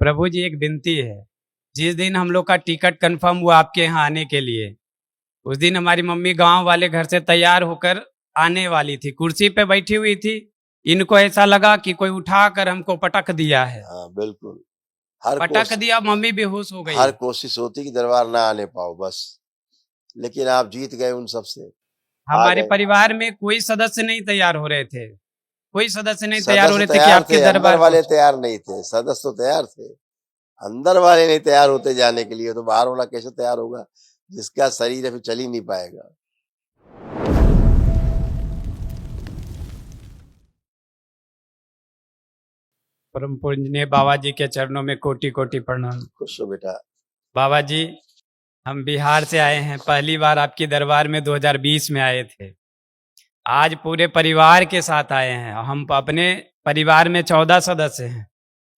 प्रभु जी एक विनती है। जिस दिन हम लोग का टिकट कंफर्म हुआ आपके यहाँ आने के लिए, उस दिन हमारी मम्मी गांव वाले घर से तैयार होकर आने वाली थी, कुर्सी पे बैठी हुई थी। इनको ऐसा लगा कि कोई उठाकर हमको पटक दिया है। हाँ बिल्कुल। पटक दिया, मम्मी बेहोश हो गई। हर कोशिश होती कि दरबार ना आने पाओ बस, लेकिन आप जीत गए उन सबसे। हमारे परिवार में कोई सदस्य नहीं तैयार हो रहे थे, कोई सदस्य नहीं तैयार हो सदस्य रहे थे कि आपके दरबार वाले तैयार नहीं थे, सदस्य तो तैयार थे, अंदर वाले नहीं तैयार होते जाने के लिए, तो बाहर वाला कैसे तैयार होगा जिसका शरीर अभी चल ही नहीं पाएगा। परम पूजनीय बाबा जी के चरणों में कोटि कोटि प्रणाम। खुश हो बेटा। बाबा जी, हम बिहार से आए हैं, पहली बार आपके दरबार में 2020 में आए थे। आज पूरे परिवार के साथ आए हैं। हम अपने परिवार में 14 सदस्य हैं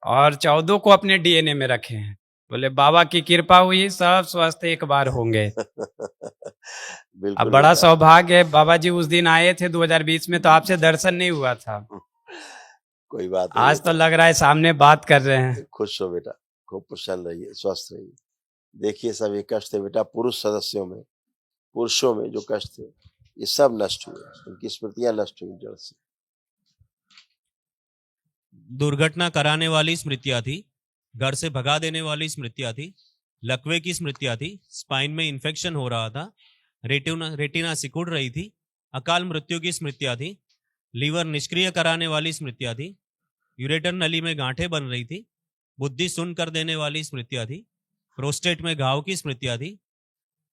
और 14 को अपने डीएनए में रखे हैं। बोले बाबा की कृपा हुई, सब स्वस्थ एक बार होंगे। अब बड़ा सौभाग्य है बाबा जी, उस दिन आए थे 2020 में तो आपसे दर्शन नहीं हुआ था। कोई बात नहीं, आज तो लग रहा है सामने बात कर रहे हैं। खुश हो बेटा, खूब प्रसन्न रहिए, स्वस्थ रहिए। देखिए सब ये कष्ट थे बेटा, पुरुष सदस्यों में, पुरुषों में जो कष्ट थे ये सब नष्ट हुए, उनकी स्मृतियां नष्ट हुई जड़ से। दुर्घटना कराने वाली स्मृतियां थी, घर से भगा देने वाली स्मृतियां थी, लकवे की स्मृतियां थी, स्पाइन में इन्फेक्शन हो रहा था, रेटिना सिकुड़ रही थी, अकाल मृत्यु की स्मृतियां थी, लीवर निष्क्रिय कराने वाली स्मृतियां थी, यूरेटर नली में गांठें बन रही थी, बुद्धि सुन्न कर देने वाली स्मृतियां थी, प्रोस्टेट में घाव की स्मृतियां थी,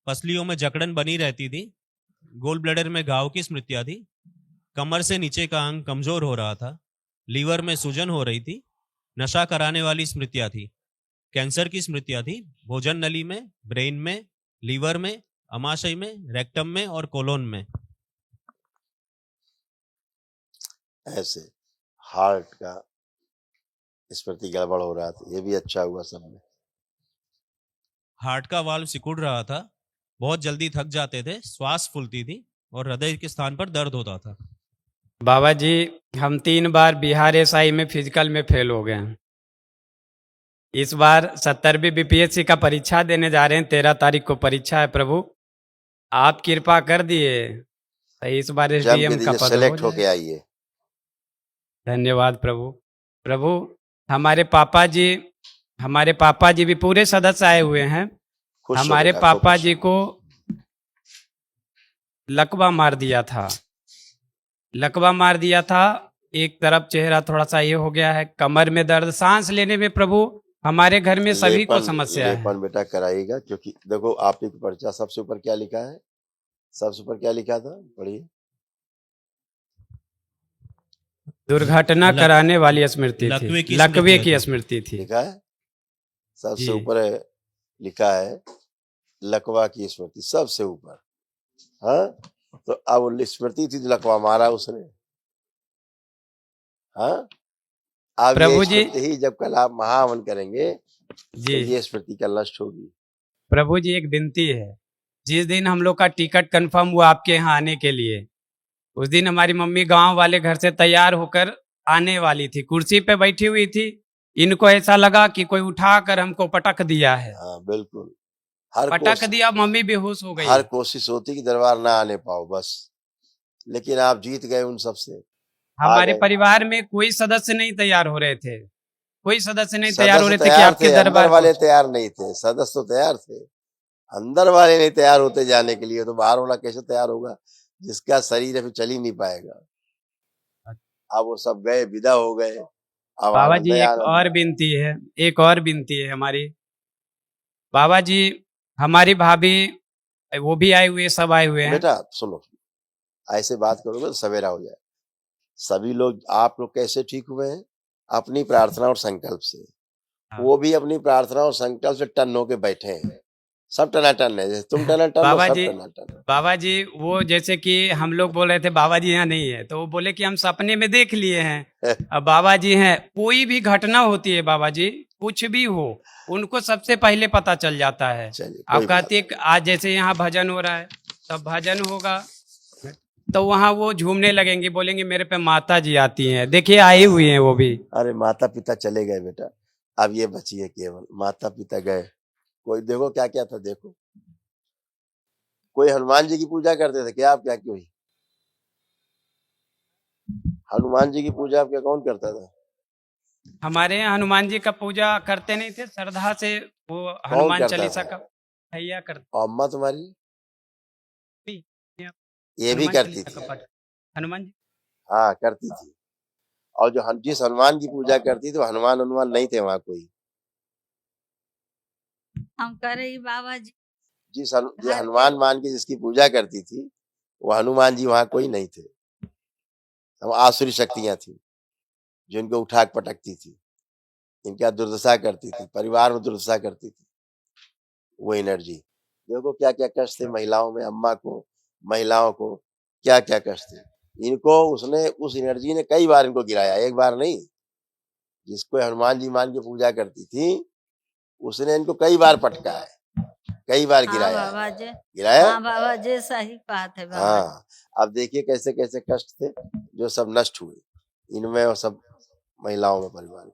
पसलियों में जकड़न बनी रहती थी, गोल ब्लैडर में घाव की स्मृतियां थी, कमर से नीचे का अंग कमजोर हो रहा था, लीवर में सूजन हो रही थी, नशा कराने वाली स्मृतियां थी, कैंसर की स्मृतियां थी, भोजन नली में, ब्रेन में, लीवर में, अमाशय में, रेक्टम में और कोलोन में। ऐसे हार्ट का स्मृति गड़बड़ हो रहा था, ये भी अच्छा हुआ सब में। हार्ट का वाल्व सिकुड़ रहा था, बहुत जल्दी थक जाते थे, श्वास फूलती थी और हृदय के स्थान पर दर्द होता था। बाबा जी, हम 3 बार बिहार एसआई में फिजिकल में फेल हो गए हैं। इस बार 70वीं बीपीएससी का परीक्षा देने जा रहे हैं, 13 तारीख को परीक्षा है। प्रभु आप कृपा कर दिए, इस बार एसडीएम का पद सेलेक्ट होके आइए। धन्यवाद प्रभु। प्रभु हमारे पापा जी भी पूरे सदस्य आए हुए हैं। हमारे पापा जी को लकवा मार दिया था, एक तरफ चेहरा थोड़ा सा ये हो गया है, कमर में दर्द, सांस लेने में प्रभु हमारे घर में सभी को समस्या है। लेपन बेटा कराइएगा, क्योंकि देखो आपने पर्चा सबसे ऊपर क्या लिखा है, सबसे ऊपर क्या लिखा था, पढ़िए। दुर्घटना कराने वाली स्मृति थी, लकवे की स्मृति थी। लिखा है सबसे ऊपर लिखा है लकवा की स्मृति सबसे ऊपर। हाँ तो अब स्मृति थी, लकवा मारा उसने। हाँ अब प्रभु जी ही जब कल आप महावन करेंगे जी, तो ये स्मृति कल नष्ट होगी। प्रभु जी एक विनती है। जिस दिन हम लोग का टिकट कंफर्म हुआ आपके यहाँ आने के लिए, उस दिन हमारी मम्मी गांव वाले घर से तैयार होकर आने वाली थी, कुर्सी पे बैठी हुई थी। इनको ऐसा लगा कि कोई उठाकर हमको पटक दिया है। हाँ बिल्कुल, पटक दिया, मम्मी बेहोश हो गई। हर कोशिश होती कि दरबार ना आने पाओ बस, लेकिन आप जीत गए उन सबसे। हमारे परिवार में कोई सदस्य नहीं तैयार हो रहे थे, कोई सदस्य नहीं तैयार हो रहे थे कि आपके दरबार वाले तैयार नहीं थे, सदस्य तो तैयार थे, अंदर वाले नहीं तैयार होते जाने के लिए, तो बाहर वाला कैसे तैयार होगा जिसका शरीर अभी चल ही नहीं पाएगा। अब वो सब गए, विदा हो गए। बाबा जी एक और विनती है हमारी। बाबा जी हमारी भाभी वो भी आए हुए, सब आए हुए हैं। बेटा सुनो, ऐसे बात करोगे तो सवेरा हो जाए। सभी लोग, आप लोग कैसे ठीक हुए हैं? अपनी प्रार्थना और संकल्प से। वो भी अपनी प्रार्थना और संकल्प से टन होके बैठे हैं, सब टनाटन है, जैसे तुम टनाटन बाबा जी। बाबा जी वो जैसे कि हम लोग बोल रहे थे बाबा जी यहाँ नहीं है, तो वो बोले कि हम सपने में देख लिए हैं। अब बाबा जी हैं, कोई भी घटना होती है बाबा जी, कुछ भी हो, उनको सबसे पहले पता चल जाता है। आप कहती है आज जैसे यहाँ भजन हो रहा है, तब भजन होगा तो वहाँ वो झूमने लगेंगे, बोलेंगे मेरे पे माता जी आती हैं, देखिए आई हुई हैं वो भी। अरे माता पिता चले गए बेटा, अब ये बची है केवल, माता पिता गए। कोई देखो क्या क्या था, देखो कोई हनुमान जी की पूजा करते थे क्या आप, क्या कोई हनुमान जी की पूजा आपके कौन करता था? हमारे यहाँ हनुमान जी का पूजा करते नहीं थे श्रद्धा से, वो कौन हनुमान करता चालीसा था? का भैया करते और अम्मा तुम्हारी थे। ये भी हनुमान करती चालीसा थी? का पाठ हनुमान जी। हाँ करती थी। और जो जिस हनुमान की पूजा करती थी वो हनुमान हनुमान नहीं थे वहां कोई। हम करे ही बाबा जी जो घर के हनुमान मान के जिसकी पूजा करती थी वो हनुमान जी वहां कोई नहीं थे। वो आसुरी शक्तियां थी जो इनको उठा पटकती थी, इनका दुर्दशा करती थी, परिवार में दुर्दशा करती थी वो एनर्जी। देखो क्या क्या कष्ट थे महिलाओं में, अम्मा को, महिलाओं को क्या क्या कष्ट थे। इनको उसने, उस एनर्जी ने कई बार इनको गिराया, एक बार नहीं। जिसको हनुमान जी मान के पूजा करती थी उसने इनको कई बार पटका है, कई बार हाँ गिराया बाबा है। जी, गिराया? हाँ बाबा जी सही बात है बाबा जी। हाँ। अब देखिए कैसे कैसे कष्ट थे जो सब नष्ट हुए इनमें और सब महिलाओं में, परिवार में।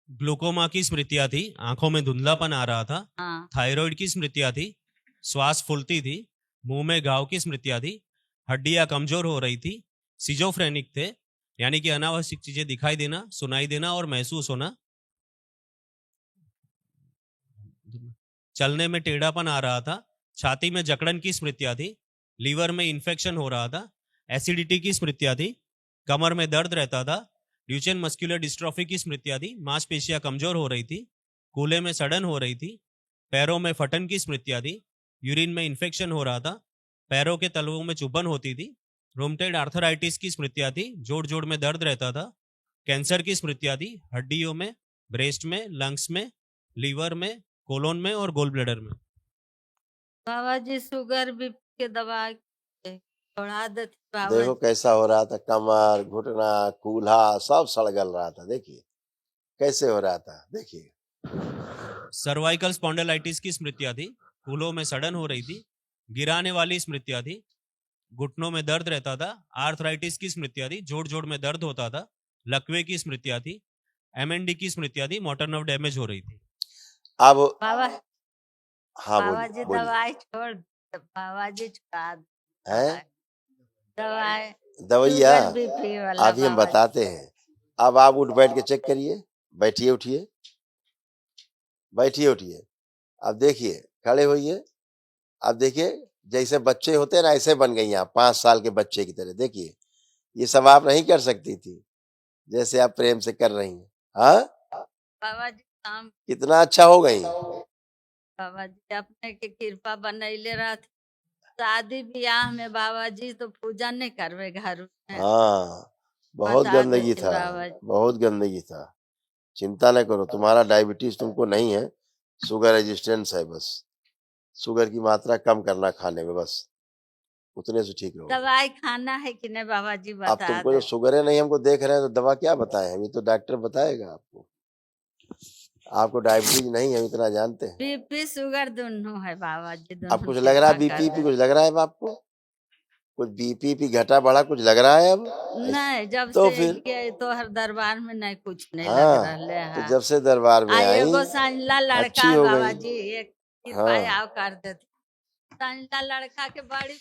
ग्लूकोमा की स्मृतियां थी, आंखों में धुंधलापन आ रहा था। हाँ थायराइड की स्मृतियां थी, श्वास फूलती थी। मुंह में घाव की स्मृतियां थी, हड्डियां कमजोर हो रही थी। सिजोफ्रेनिक थे, यानी कि अनावश्यक चीजें दिखाई देना, सुनाई देना और महसूस होना। चलने में टेढ़ापन आ रहा था। छाती में जकड़न की स्मृतियां थी, लीवर में इन्फेक्शन हो रहा था। एसिडिटी की स्मृतियां थी, कमर में दर्द रहता था। ड्यूचेन मस्कुलर डिस्ट्रॉफी की स्मृतियां थी, मांसपेशियां कमजोर हो रही थी। कूल्हे में सड़न हो रही थी। पैरों में फटन की स्मृतियां थी, यूरिन में इन्फेक्शन हो रहा था। पैरों के तलवों में चुभन होती थी। रोमटेड आर्थराइटिस की स्मृतियां थी, जोड़ जोड़ में दर्द रहता था। कैंसर की स्मृतियां थी, हड्डियों में, ब्रेस्ट में, लंग्स में, लीवर में, कोलोन में और गोल ब्लैडर में। बाबा जी शुगर बीपी के दवा बढ़ा देते बाबा देखो जी। कैसा हो रहा था, कमर, घुटना, कूल्हा सब सड़गल रहा था। देखिए कैसे हो रहा था, देखिए। सर्वाइकल स्पॉन्डिलाइटिस की स्मृतियां थी, कूल्हों में सड़न हो रही थी। गिराने वाली स्मृतियां थी, घुटनों में दर्द रहता था। आर्थराइटिस की स्मृतियां थी, जोड़ जोड़ में दर्द होता था। लकवे की स्मृतियां थी। एमएनडी की स्मृतियां थी, मोटर नर्व डैमेज हो रही थी। अब बाबा हाँ बाबा जी बोलिए बोलिए। दवाई छोड़ बाबा जी छुड़ा दो है दवाई दवैया, शुगर बीपी वाला अभी हम बाबा जी। बताते हैं। अब आप उठ बैठ के चेक करिए, बैठिए उठिए, बैठिए उठिए। अब देखिए, खड़े होइए। अब देखिए जैसे बच्चे होते हैं ना ऐसे बन गई आप, 5 साल के बच्चे की तरह। देखिए ये सब आप नहीं कर सकती थी जैसे आप प्रेम से कर रही हैं। हाँ बाबा जी काम कितना अच्छा हो गई। बाबा जी अपने के कृपा बनैले रहते। शादी ब्याह में बाबा जी तो पूजा नहीं करवे घर में। हाँ बहुत बता गंदगी देते था, बाबा जी। बहुत गंदगी था। चिंता न करो, तुम्हारा डायबिटीज तुमको नहीं है, शुगर रेजिस्टेंस है बस। शुगर की मात्रा कम करना खाने में, बस उतने से ठीक रहो। दवाई खाना है कि नहीं बाबा जी अब बता तुमको जो दे। शुगर है नहीं, हमको देख रहे हैं तो दवा क्या बताएं हम, ये तो डॉक्टर बताएगा आपको। आपको डायबिटीज नहीं है, हम इतना जानते हैं। बीपी शुगर दोनों है बाबा जी, अब दोनों कुछ लग रहा है कृपा बीपी कर पे, दे। कुछ लग रहा है अब आपको, कुछ बीपी भी घटा बढ़ा कुछ लग रहा है अब? नहीं जब तो से फिर ये तो हर दरबार में नहीं कुछ नहीं लग हाँ, रहा तो है। जब से दरबार में आई एगो संजला लड़का अच्छी हो बाबा गई। जी एक कृपा हाँ आओ कर देते। संजला लड़का के बड़ी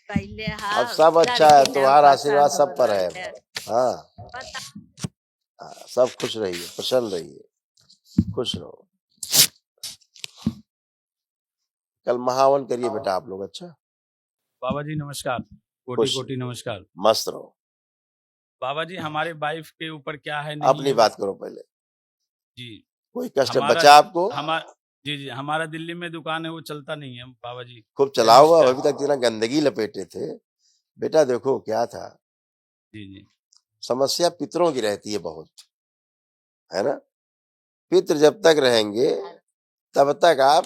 पहले अब हाँ सब अच्छा है, लड़की ने तुम्हारा आशीर्वाद पसंद सब हो पर है रहे। अब। हाँ बता सब खुश रहिए, प्रसन्न रहिए, खुश रहो। कल महावन करिए बेटा आप लोग। अच्छा बाबा जी नमस्कार, कोटि खुश कोटि नमस्कार। मस्त रहो। बाबा जी हमारे वाइफ के ऊपर क्या है नहीं अपनी है बात करो पहले। जी। कोई कष्ट हमारा बचा आपको? जी जी हमारा दिल्ली में दुकान है, वो चलता नहीं है बाबा जी। खूब चलाओ, केमिस्ट का। अभी तक इतना गंदगी लपेटे थे। बेटा देखो क्या था, जी जी समस्या पितरों की रहती है बहुत, है ना। पितृ जब तक रहेंगे तब तक आप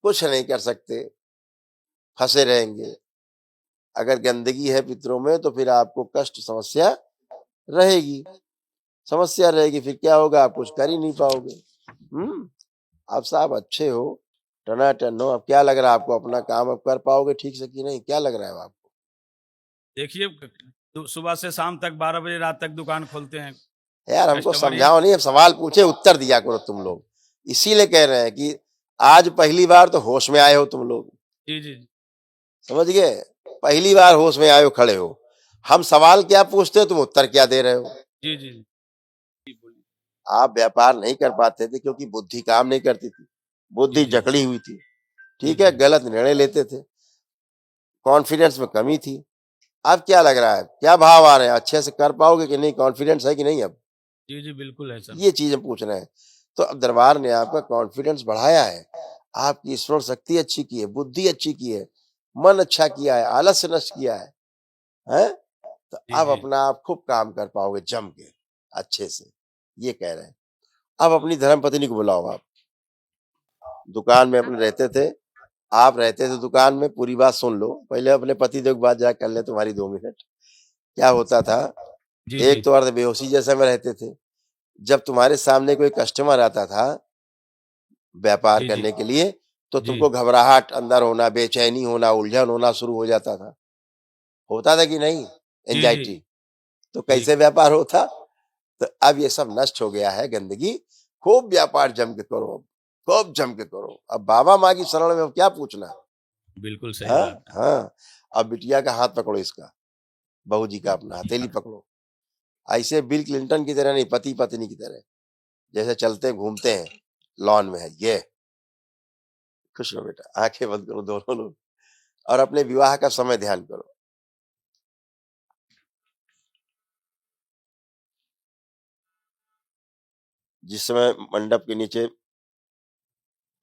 कुछ नहीं कर सकते, फंसे रहेंगे। अगर गंदगी है पितरों में तो फिर आपको कष्ट समस्या रहेगी, समस्या रहेगी, फिर क्या होगा, आप कुछ कर ही नहीं पाओगे। आप साहब अच्छे हो, टनाटन हो। अब क्या लग रहा है आपको, अपना काम अब कर पाओगे ठीक से कि नहीं, क्या लग रहा है आपको? देखिए सुबह से शाम तक 12 बजे रात तक दुकान खोलते हैं, यार हमको कस्टमर ही- समझाओ नहीं, अब सवाल पूछे उत्तर दिया करो तुम लोग। इसीलिए कह रहे हैं कि आज पहली बार तो होश में आए हो तुम लोग, जी जी जी समझ गए, पहली बार होश में आए हो, खड़े हो। हम सवाल क्या पूछते हो, तुम उत्तर क्या दे रहे हो। जी जी जी जी, बोलिए। आप व्यापार नहीं कर पाते थे क्योंकि बुद्धि काम नहीं करती थी, बुद्धि जी, जी। जकड़ी हुई थी, ठीक जी, है, जी। गलत निर्णय लेते थे, कॉन्फिडेंस में कमी थी। अब क्या लग रहा है, क्या भाव आ रहे हैं, अच्छे से कर पाओगे कि नहीं, कॉन्फिडेंस है कि नहीं। अब जी जी बिल्कुल है सर। ये चीजें पूछ रहे हैं। तो अब दरबार ने आपका कॉन्फिडेंस बढ़ाया है, आपकी स्मरण शक्ति अच्छी की है, बुद्धि अच्छी की है, मन अच्छा किया है, आलस्य नष्ट किया है? तो जी अब जी अपना आप खूब काम कर पाओगे जम के, अच्छे से, ये कह रहे हैं। अब अपनी धर्म पत्नी को बुलाओ। आप दुकान में अपने रहते थे, आप रहते थे दुकान में, पूरी बात सुन लो पहले, अपने पति देव की बात जा कर ले तुम्हारी 2 मिनट। क्या होता था, जी एक जी तो अर्ध बेहोशी जैसे में रहते थे, जब तुम्हारे सामने कोई कस्टमर आता था व्यापार जी जी करने के लिए, तो जी तुमको घबराहट अंदर होना, बेचैनी होना, उलझन होना शुरू हो जाता था, होता था कि नहीं, जी जी एंजाइटी। तो जी कैसे व्यापार होता। तो अब ये सब नष्ट हो गया है, गंदगी, खूब व्यापार जम के करो, अब खूब जम के करो। अब बाबा माँ की शरण में अब क्या पूछना। बिल्कुल सही हाँ बात है। हाँ, अब बिटिया का हाथ पकड़ो, इसका बहू जी का अपना हथेली पकड़ो, ऐसे बिल क्लिंटन की तरह नहीं, पति पत्नी की तरह, जैसे चलते घूमते हैं लॉन में है ये। खुश रहो बेटा, आंखें बंद करो दोनों लोग, और अपने विवाह का समय ध्यान करो। जिस समय मंडप के नीचे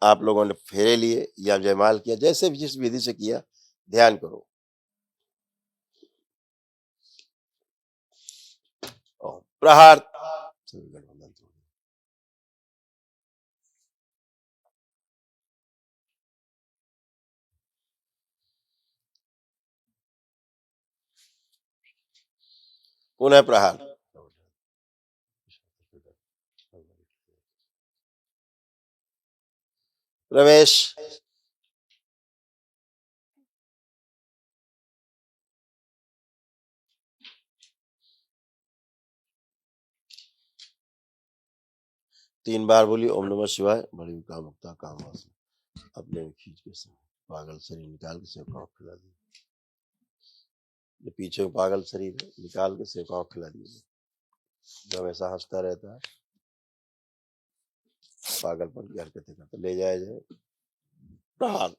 आप लोगों ने फेरे लिए या जयमाल किया, जैसे भी जिस विधि से किया, ध्यान करो। ओम प्रहार। पुनः प्रहार। प्रवेश। तीन बार बोली ओम नमः शिवाय। बड़ी कामुकता कामवासना अपने में खींच के से पागल शरीर निकाल के सेवकाओं को खिला दी। जो पीछे में पागल शरीर है, निकाल के सेवकाओं को खिला दिए। जो हमेशा हंसता रहता है, पागलपन की हरकतें करता, ले जाया जाए। प्रहार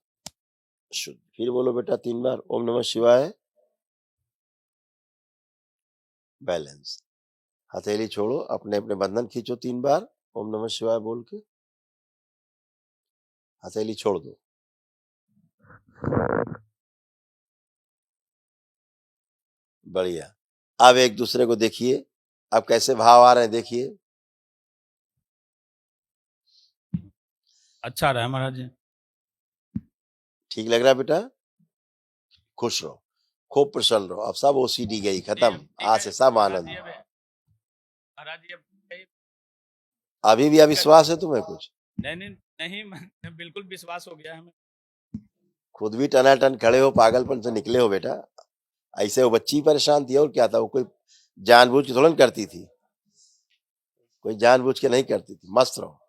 शुद्ध। फिर बोलो बेटा 3 बार ओम नमः शिवाय। बैलेंस। हथेली छोड़ो, अपने अपने बंधन खींचो 3 बार ओम नमः शिवाय बोल के, हथेली छोड़ दो। बढ़िया। अब एक दूसरे को देखिए, अब कैसे भाव आ रहे हैं देखिए। अच्छा रहा महाराज जी। ठीक लग रहा है बेटा, खुश रहो, खूब प्रसन्न रहो। अब सब ओसीडी गई खत्म, आज से सब आनंद। महाराज जी अब अभी भी अविश्वास है तुम्हें कुछ? नहीं नहीं नहीं बिल्कुल विश्वास हो गया हमें। खुद भी टनाटन खड़े हो, पागलपन से निकले हो बेटा। ऐसे वो बच्ची परेशान थी और क्या था, वो कोई जानबूझ के थोड़ा करती थी, कोई जानबूझ के नहीं करती थी। मस्त रहो।